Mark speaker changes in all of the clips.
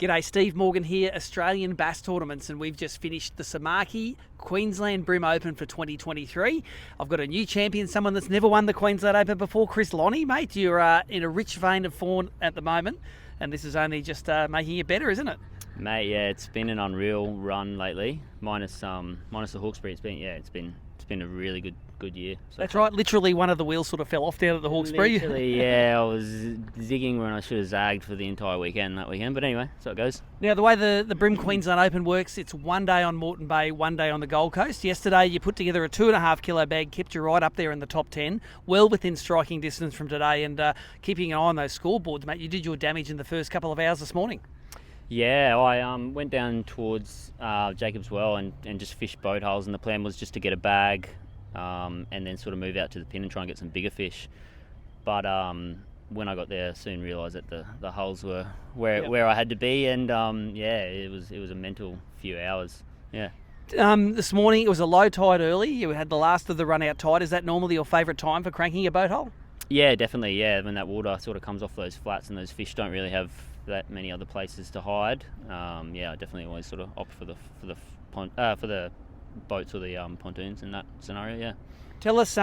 Speaker 1: G'day, Steve Morgan here, Australian Bass Tournaments, and we've just finished the Samaki Queensland BREAM Open for 2023. I've got a new champion, someone that's never won the Queensland Open before, Lonne, mate. You're in a rich vein of form at the moment, and this is only just making it better, isn't it?
Speaker 2: Mate, yeah, it's been an unreal run lately. Minus the Hawkesbury, it's been a really good year. So
Speaker 1: That's right. Literally, one of the wheels sort of fell off down at the Hawkesbury.
Speaker 2: Literally, yeah, I was zigging when I should have zagged for the entire weekend that weekend. But anyway, so it goes.
Speaker 1: Now, the way the BREAM Queensland Open works, it's 1 day on Moreton Bay, 1 day on the Gold Coast. Yesterday, you put together a 2.5 kilo bag, kept you right up there in the top 10, well within striking distance from today, and keeping an eye on those scoreboards, mate. You did your damage in the first couple of hours this morning.
Speaker 2: Yeah, I went down towards Jacob's Well and just fished boat holes, and the plan was just to get a bag and then sort of move out to the pin and try and get some bigger fish. But when I got there, I soon realised that the holes were where I had to be, and it was a mental few hours. Yeah.
Speaker 1: This morning it was a low tide early. You had the last of the run out tide. Is that normally your favourite time for cranking a boat hole?
Speaker 2: Yeah, definitely. Yeah, when that water sort of comes off those flats and those fish don't really have that many other places to hide. I definitely always sort of opt for the boats or the pontoons in that scenario. Yeah.
Speaker 1: Tell us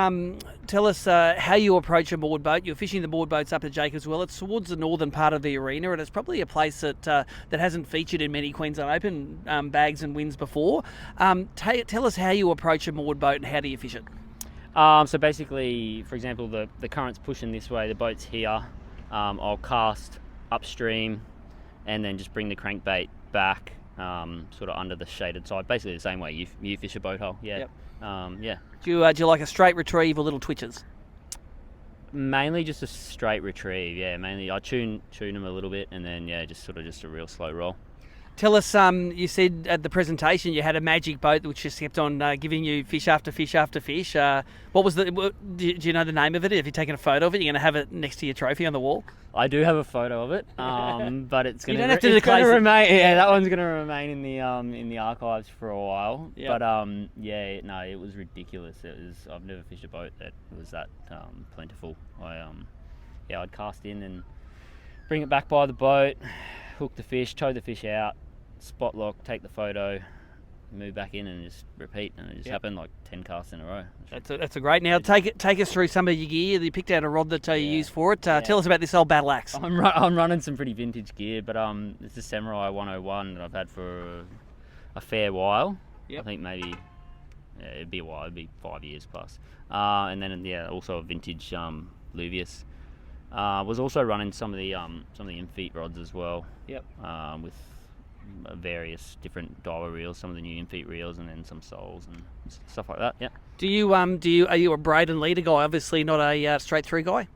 Speaker 1: how you approach a moored boat. You're fishing the moored boats up at Jacob's Well. It's towards the northern part of the arena, and it's probably a place that hasn't featured in many Queensland Open bags and wins before. Tell us how you approach a moored boat and how do you fish it?
Speaker 2: So basically, for example, the current's pushing this way, the boat's here. I'll cast upstream and then just bring the crankbait back sort of under the shaded side, basically the same way you fish a boat hole. Yeah.
Speaker 1: Yep. Do you like a straight retrieve or little twitches?
Speaker 2: Mainly just a straight retrieve. Yeah, mainly I tune them a little bit, and then just a real slow roll.
Speaker 1: Tell us, you said at the presentation you had a magic boat which just kept on giving you fish after fish after fish. What was do you know the name of it? Have you taken a photo of it? You're going to have it next to your trophy on the wall?
Speaker 2: I do have a photo of it, but it's going
Speaker 1: to
Speaker 2: remain. Yeah, that one's going to remain in the archives for a while.
Speaker 1: Yep.
Speaker 2: But it was ridiculous. I've never fished a boat that was that plentiful. I'd cast in and bring it back by the boat, hook the fish, tow the fish out, spot lock, take the photo, move back in, and just repeat. And it just happened like 10 casts in a row.
Speaker 1: That's a great. Now take us through some of your gear. You picked out a rod that you use for it. Tell us about this old battle axe.
Speaker 2: I'm running some pretty vintage gear, but it's a Samurai 101 that I've had for a fair while.
Speaker 1: Yep.
Speaker 2: I think maybe it'd be a while. It'd be 5 years plus. And then also a vintage Luvius. Was also running some of the in-feet rods as well.
Speaker 1: Yep.
Speaker 2: With various different diver reels, some of the new in-feet reels, and then some soles and stuff like that. Yeah.
Speaker 1: Are you a braid and leader guy? Obviously not a straight through guy.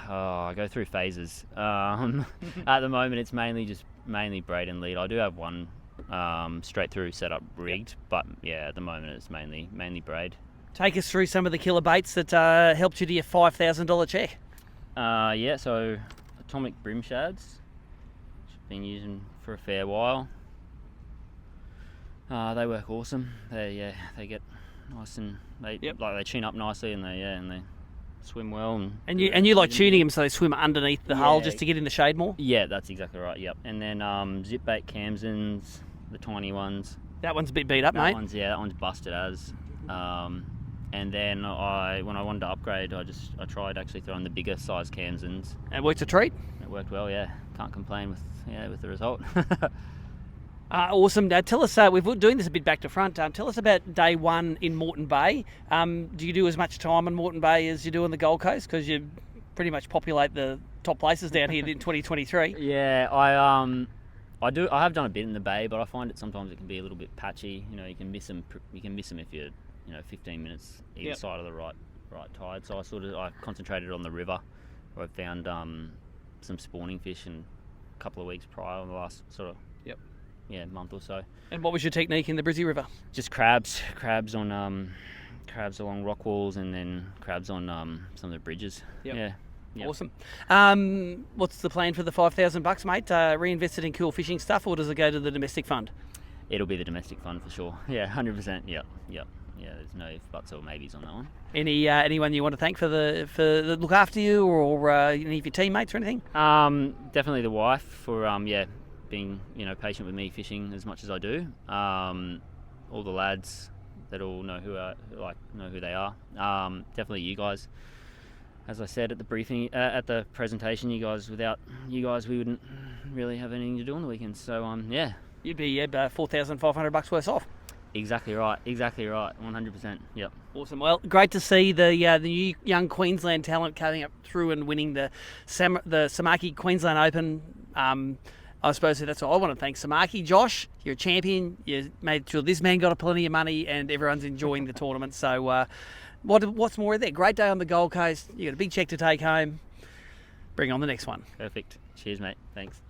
Speaker 2: Oh, I go through phases. At the moment, it's mainly braid and lead. I do have one straight through setup rigged, but at the moment it's mainly braid.
Speaker 1: Take us through some of the killer baits that helped you to your $5,000 check.
Speaker 2: So atomic brim shads, which I've been using for a fair while. They work awesome. They get nice and they tune up nicely, and they swim well. And
Speaker 1: you like tuning them so they swim underneath the hull just to get in the shade more.
Speaker 2: Yeah, that's exactly right. Yep. And then zip bait Camsons, the tiny ones.
Speaker 1: That one's a bit beat up, mate.
Speaker 2: That one's busted as. And then when I wanted to upgrade, I tried actually throwing the bigger size Camsons.
Speaker 1: And it worked a treat?
Speaker 2: It worked well, yeah. Can't complain with the result.
Speaker 1: Awesome. Tell us, we're doing this a bit back to front. Tell us about day one in Moreton Bay. Do you do as much time on Moreton Bay as you do on the Gold Coast? Because you pretty much populate the top places down here in 2023.
Speaker 2: Yeah, I have done a bit in the bay, but I find it sometimes it can be a little bit patchy. You can miss them if you're 15 minutes either side of the right tide. So I concentrated on the river, where I found some spawning fish in a couple of weeks prior, in the last month or so.
Speaker 1: And what was your technique in the Brizzy River?
Speaker 2: Just crabs on crabs along rock walls, and then crabs on some of the bridges.
Speaker 1: Yep.
Speaker 2: Yep.
Speaker 1: Awesome. What's the plan for the $5,000, mate? Reinvest it in cool fishing stuff, or does it go to the domestic fund?
Speaker 2: It'll be the domestic fund for sure. Yeah, 100%. Yep. Yeah, there's no if, buts or maybes on that one.
Speaker 1: Anyone you want to thank for the look after you, or any of your teammates or anything?
Speaker 2: Definitely the wife for being patient with me fishing as much as I do. All the lads that all know who they are. Definitely you guys. As I said at the briefing, at the presentation, without you guys, we wouldn't really have anything to do on the weekends. So yeah,
Speaker 1: You'd be about $4,500 worse off.
Speaker 2: exactly right, 100%. Yep.
Speaker 1: Awesome. Well, great to see the new young Queensland talent coming up through and winning the Samaki Queensland Open. I suppose that's all I want to thank Samaki. Josh, you're a champion. You made sure this man got plenty of money and everyone's enjoying the tournament. So what's more there? Great day on the Gold Coast. You got a big check to take home. Bring on the next one.
Speaker 2: Perfect. Cheers, mate. Thanks.